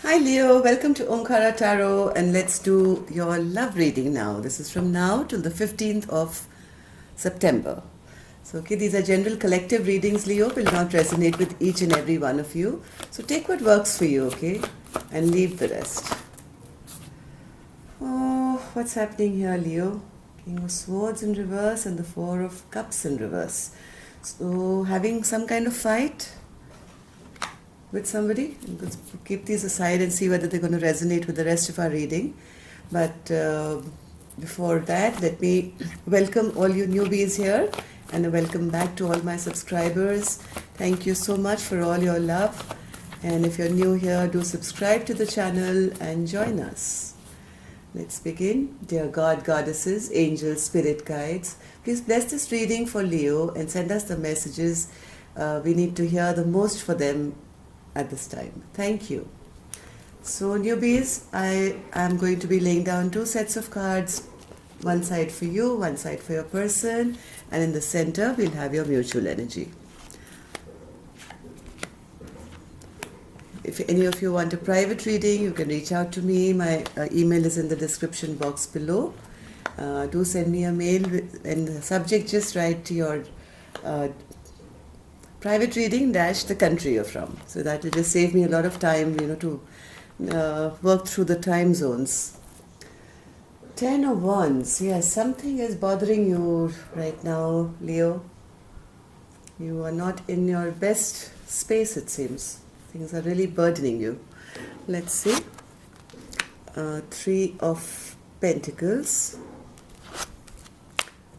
Hi Leo, welcome to Omkara Tarot, and let's do your love reading now. This is from now till the 15th of September. So, okay, these are general collective readings, Leo, will not resonate with each and every one of you. So, take what works for you, okay, and leave the rest. Oh, what's happening here, Leo? King of Swords in reverse and the Four of Cups in reverse. So, having some kind of fight with somebody. Let's keep these aside and see whether they're going to resonate with the rest of our reading. But before that, let me welcome all you newbies here and a welcome back to all my subscribers. Thank you so much for all your love. And if you're new here, do subscribe to the channel and join us. Let's begin. Dear God, Goddesses, Angels, Spirit Guides, please bless this reading for Leo and send us the messages we need to hear the most for them at this time. Thank you. So newbies, I am going to be laying down two sets of cards, one side for you, one side for your person, and in the center we'll have your mutual energy. If any of you want a private reading, you can reach out to me. My email is in the description box below. Do send me a mail and the subject just write to your private reading dash the country you're from. So that will just save me a lot of time, to work through the time zones. 10 of Wands. Yes, something is bothering you right now, Leo. You are not in your best space, it seems. Things are really burdening you. Let's see. 3 of Pentacles.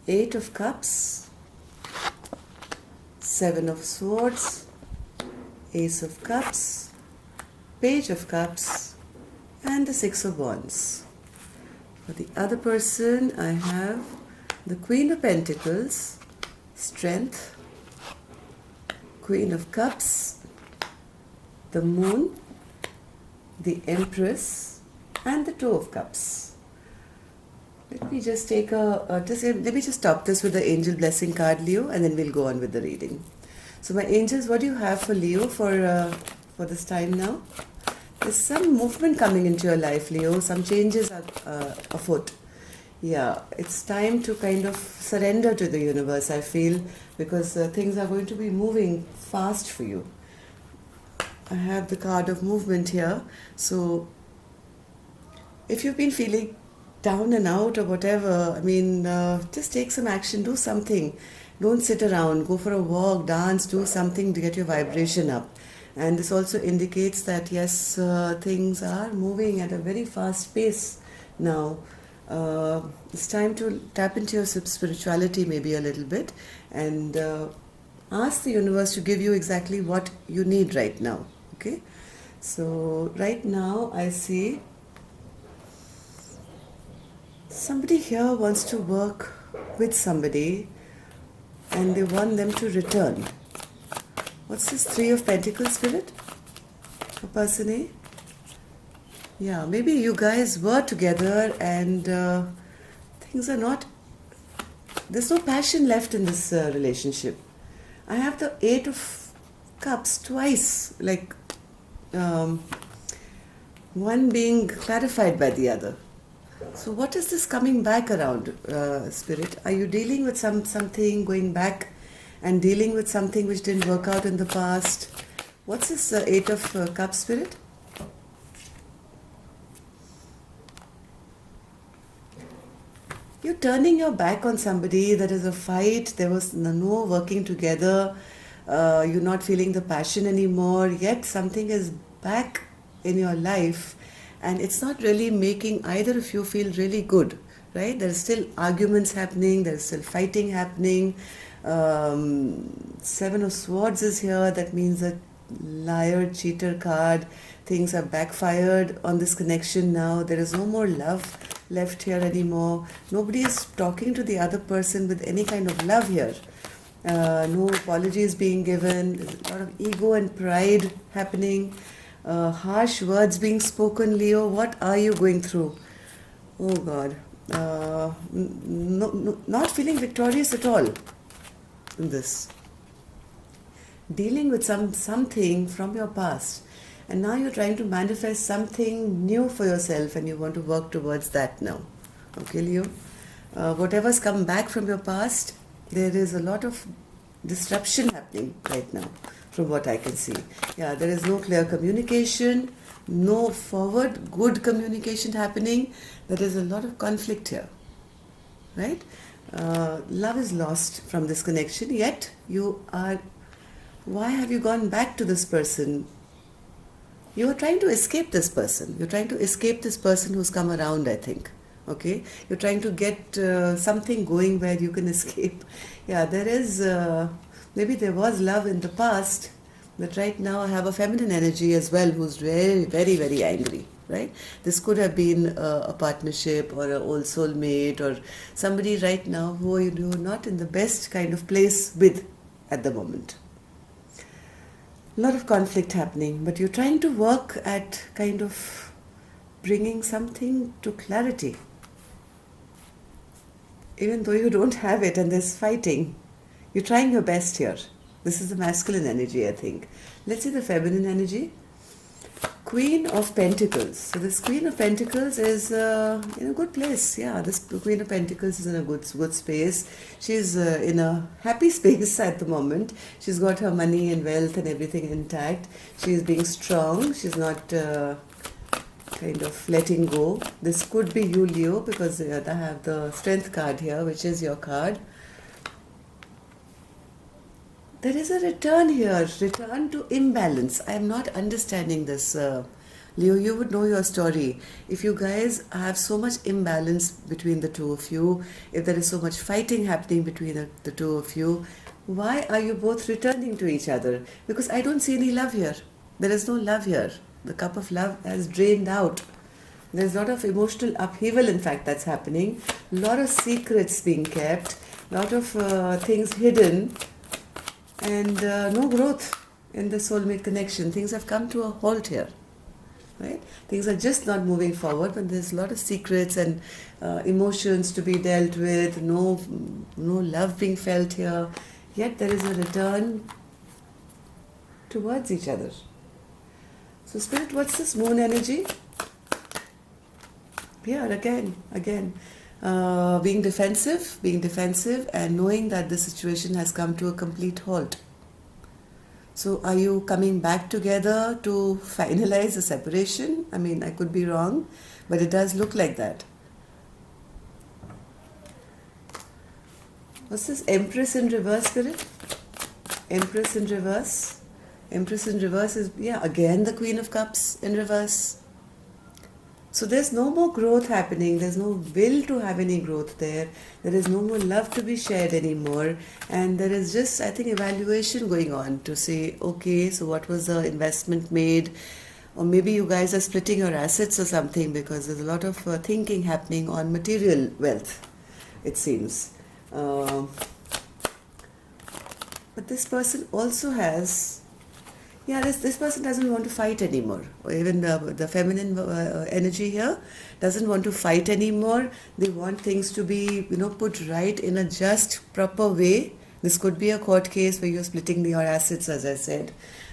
8 of Cups. 7 of Swords, Ace of Cups, Page of Cups, and the 6 of Wands. For the other person, I have the Queen of Pentacles, Strength, Queen of Cups, the Moon, the Empress, and the Two of Cups. Let me just take let me just stop this with the angel blessing card, Leo, and then we'll go on with the reading. So my angels, what do you have for Leo for this time now? There's some movement coming into your life, Leo. Some changes are afoot. Yeah, it's time to kind of surrender to the universe, I feel, because things are going to be moving fast for you. I have the card of movement here. So if you've been feeling down and out or whatever, just take some action, do something. Don't sit around, go for a walk, dance, do something to get your vibration up. And this also indicates that yes, things are moving at a very fast pace now. It's time to tap into your spirituality maybe a little bit and ask the universe to give you exactly what you need right now. Okay? So right now I see somebody here wants to work with somebody and they want them to return. What's this 3 of Pentacles, Spirit? For person A? Yeah, maybe you guys were together and things are not... There's no passion left in this relationship. I have the 8 of Cups twice, like one being clarified by the other. So what is this coming back around, Spirit? Are you dealing with something, going back and dealing with something which didn't work out in the past? What's this 8 of Cups, Spirit? You're turning your back on somebody. There is a fight. There was no working together. You're not feeling the passion anymore. Yet something is back in your life. And it's not really making either of you feel really good, right? There's still arguments happening. There's still fighting happening. 7 of Swords is here. That means a liar, cheater card. Things are backfired on this connection now. There is no more love left here anymore. Nobody is talking to the other person with any kind of love here. No apologies being given. There's a lot of ego and pride happening. Harsh words being spoken, Leo. What are you going through? Oh God. Not feeling victorious at all in this. Dealing with something from your past. and now you're trying to manifest something new for yourself, and you want to work towards that now. Okay, Leo? Whatever's come back from your past, there is a lot of disruption happening right now, from what I can see. Yeah, there is no clear communication, no forward, good communication happening. There is a lot of conflict here, right? Love is lost from this connection, yet you are. Why have you gone back to this person? You are trying to escape this person. You're trying to escape this person who's come around, I think. Okay? You're trying to get something going where you can escape. Yeah, there is, maybe there was love in the past, but right now I have a feminine energy as well who's very, very, very angry, right? This could have been a partnership or an old soulmate or somebody right now who you're not in the best kind of place with at the moment. A lot of conflict happening, but you're trying to work at kind of bringing something to clarity. Even though you don't have it and there's fighting, you're trying your best here. This is the masculine energy, I think. Let's see the feminine energy. Queen of Pentacles. So this Queen of Pentacles is in a good place. Yeah, this Queen of Pentacles is in a good space. She's in a happy space at the moment. She's got her money and wealth and everything intact. She's being strong. She's not kind of letting go. This could be you, Leo, because I have the Strength card here, which is your card. There is a return here, return to imbalance. I am not understanding this. Leo, you would know your story. If you guys have so much imbalance between the two of you, if there is so much fighting happening between the two of you, why are you both returning to each other? Because I don't see any love here. There is no love here. The cup of love has drained out. There's a lot of emotional upheaval, in fact, that's happening. A lot of secrets being kept, a lot of things hidden, and no growth in the soulmate connection. Things have come to a halt here, right? Things are just not moving forward, but there's a lot of secrets and emotions to be dealt with, no love being felt here, yet there is a return towards each other. So Spirit, what's this moon energy? Yeah, again, being defensive and knowing that the situation has come to a complete halt. So are you coming back together to finalize the separation? I mean, I could be wrong, but it does look like that. What's this Empress in reverse, Spirit? Empress in reverse. Empress in reverse is, yeah, again the Queen of Cups in reverse. So there's no more growth happening. There's no will to have any growth there. There is no more love to be shared anymore. And there is just, I think, evaluation going on to say, okay, so what was the investment made? Or maybe you guys are splitting your assets or something, because there's a lot of thinking happening on material wealth, it seems. But this person also has... Yeah, this person doesn't want to fight anymore. Or even the feminine energy here doesn't want to fight anymore. They want things to be, put right in a just, proper way. This could be a court case where you're splitting your assets, as I said.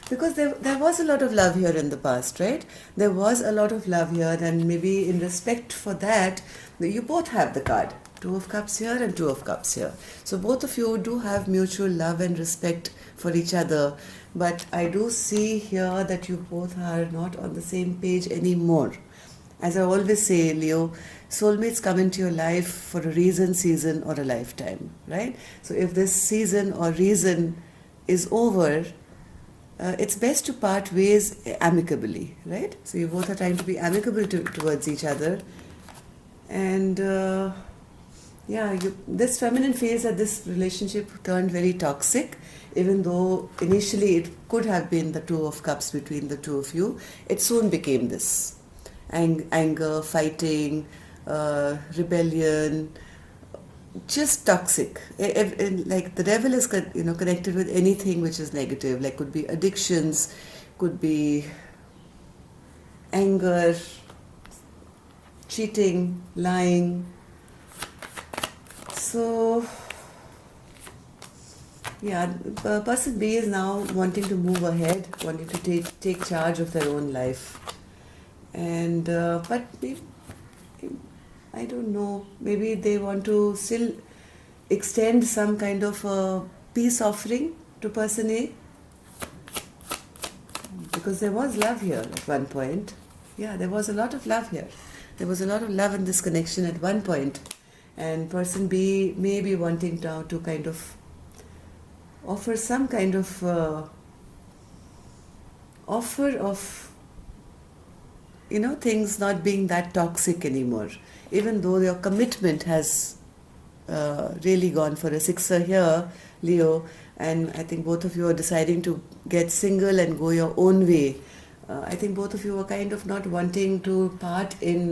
Because there was a lot of love here in the past, right? There was a lot of love here, and maybe in respect for that, you both have the card. Two of Cups here and Two of Cups here. So both of you do have mutual love and respect for each other. But I do see here that you both are not on the same page anymore. As I always say, Leo, soulmates come into your life for a reason, season, or a lifetime, right? So if this season or reason is over, it's best to part ways amicably, right? So you both are trying to be amicable towards each other. And this feminine phase at this relationship turned very toxic. Even though initially it could have been the Two of Cups between the two of you, it soon became this. Anger, fighting, rebellion, just toxic. Like the devil is connected with anything which is negative. Like could be addictions, could be anger, cheating, lying. So... Yeah, person B is now wanting to move ahead, wanting to take charge of their own life. And but I don't know, maybe they want to still extend some kind of peace offering to person A, because there was love here at one point. Yeah, there was a lot of love here. There was a lot of love in this connection at one point, and person B may be wanting now to kind of offer some kind of offer of, you know, things not being that toxic anymore, even though your commitment has really gone for a sixer here, Leo, and I think both of you are deciding to get single and go your own way. I think both of you are kind of not wanting to part in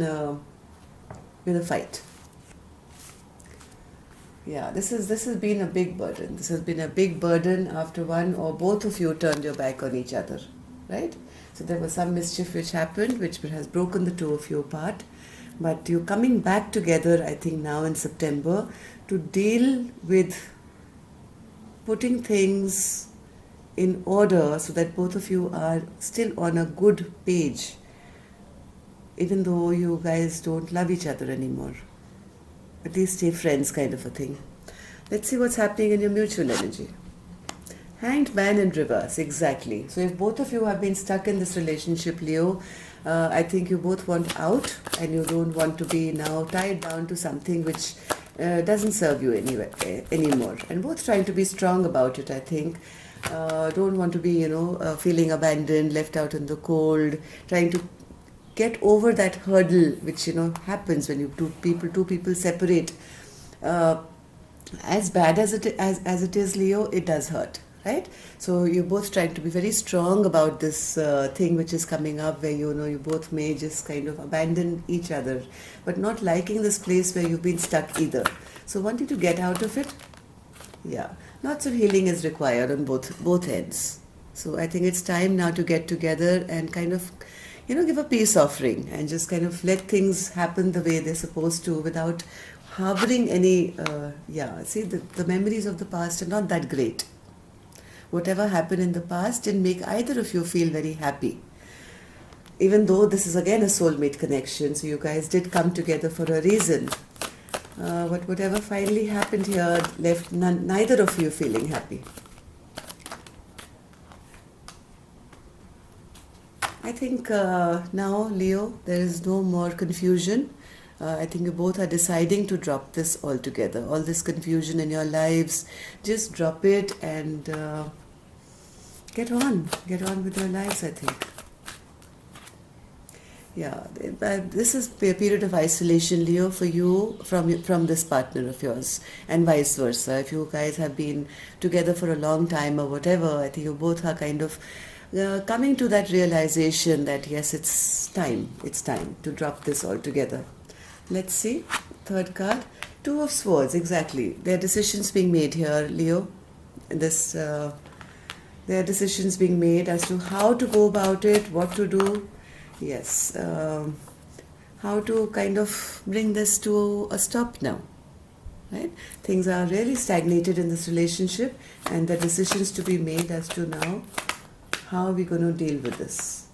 with a fight. Yeah, this has been a big burden. This has been a big burden after one or both of you turned your back on each other, right? So there was some mischief which happened, which has broken the two of you apart. But you're coming back together, I think, now in September to deal with putting things in order so that both of you are still on a good page, even though you guys don't love each other anymore. At least stay friends, kind of a thing. Let's see what's happening in your mutual energy. Hanged Man in reverse, exactly. So if both of you have been stuck in this relationship, Leo, I think you both want out and you don't want to be now tied down to something which doesn't serve you anymore. And both trying to be strong about it, I think. Don't want to be, feeling abandoned, left out in the cold, trying to get over that hurdle which, happens when two people separate. As bad as it is, Leo, it does hurt. Right? So you're both trying to be very strong about this thing which is coming up, where you both may just kind of abandon each other, but not liking this place where you've been stuck either. So wanting to get out of it, yeah. Lots of healing is required on both ends. So I think it's time now to get together and kind of, give a peace offering and just kind of let things happen the way they're supposed to without harboring any, see, the memories of the past are not that great. Whatever happened in the past didn't make either of you feel very happy. Even though this is again a soulmate connection, so you guys did come together for a reason. But whatever finally happened here left neither of you feeling happy. I think now, Leo, there is no more confusion. I think you both are deciding to drop this altogether. All this confusion in your lives, just drop it and get on with your lives, I think. Yeah, this is a period of isolation, Leo, for you from this partner of yours, and vice versa. If you guys have been together for a long time or whatever, I think you both are kind of coming to that realization that yes, it's time to drop this altogether. Let's see, third card, Two of Swords, exactly. There are decisions being made here, Leo. There are decisions being made as to how to go about it, what to do. Yes, how to kind of bring this to a stop now, right? Things are really stagnated in this relationship, and the decisions to be made as to now how are we going to deal with this.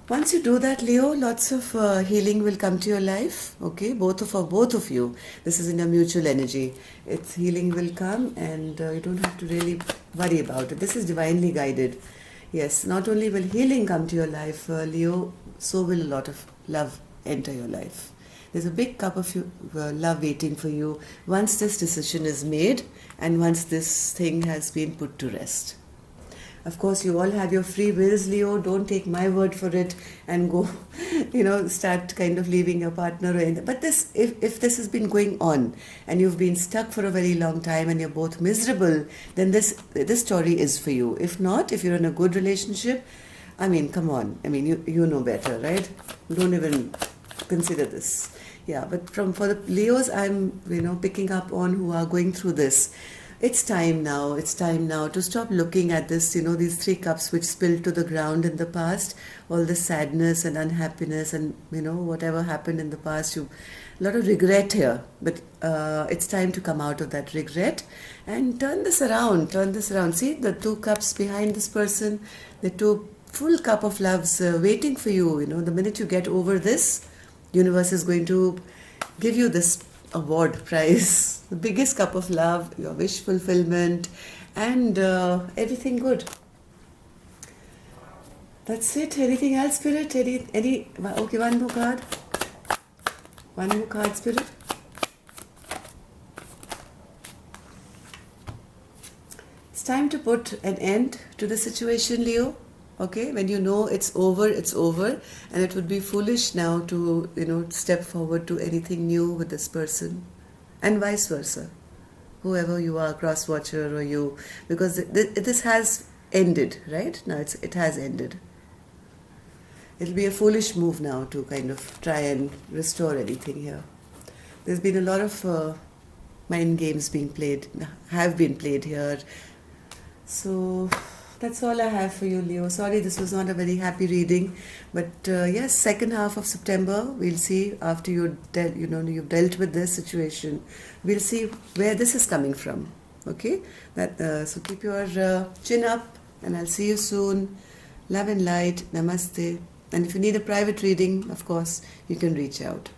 Once you do that, Leo, lots of healing will come to your life. Okay, both of you. This is in a mutual energy. It's healing will come, and you don't have to really worry about it. This is divinely guided. Yes, not only will healing come to your life, Leo, so will a lot of love enter your life. There's a big cup of love waiting for you once this decision is made and once this thing has been put to rest. Of course, you all have your free wills, Leo. Don't take my word for it and go, start kind of leaving your partner or anything. But if this has been going on and you've been stuck for a very long time and you're both miserable, then this story is for you. If not, if you're in a good relationship, I mean, come on. I mean, you know better, right? Don't even consider this. Yeah, but for the Leos, I'm, picking up on who are going through this. It's time now. It's time now to stop looking at this, these three cups which spilled to the ground in the past, all the sadness and unhappiness and, whatever happened in the past. A lot of regret here, but it's time to come out of that regret and turn this around. Turn this around. See the two cups behind this person, the two full cup of loves waiting for you. The minute you get over this, universe is going to give you this award prize, the biggest cup of love, your wish fulfillment, and everything good. That's it. Anything else, Spirit? Okay, one more card. One more card, Spirit. It's time to put an end to the situation, Leo. Okay, when you know it's over, and it would be foolish now to, step forward to anything new with this person, and vice versa. Whoever you are, cross watcher or you, because this has ended, right? Now it has ended. It'll be a foolish move now to kind of try and restore anything here. There's been a lot of mind games have been played here. So that's all I have for you, Leo. Sorry, this was not a very happy reading, but yes, second half of September, we'll see after you've dealt with this situation. We'll see where this is coming from. Okay, so keep your chin up, and I'll see you soon. Love and light. Namaste. And if you need a private reading, of course, you can reach out.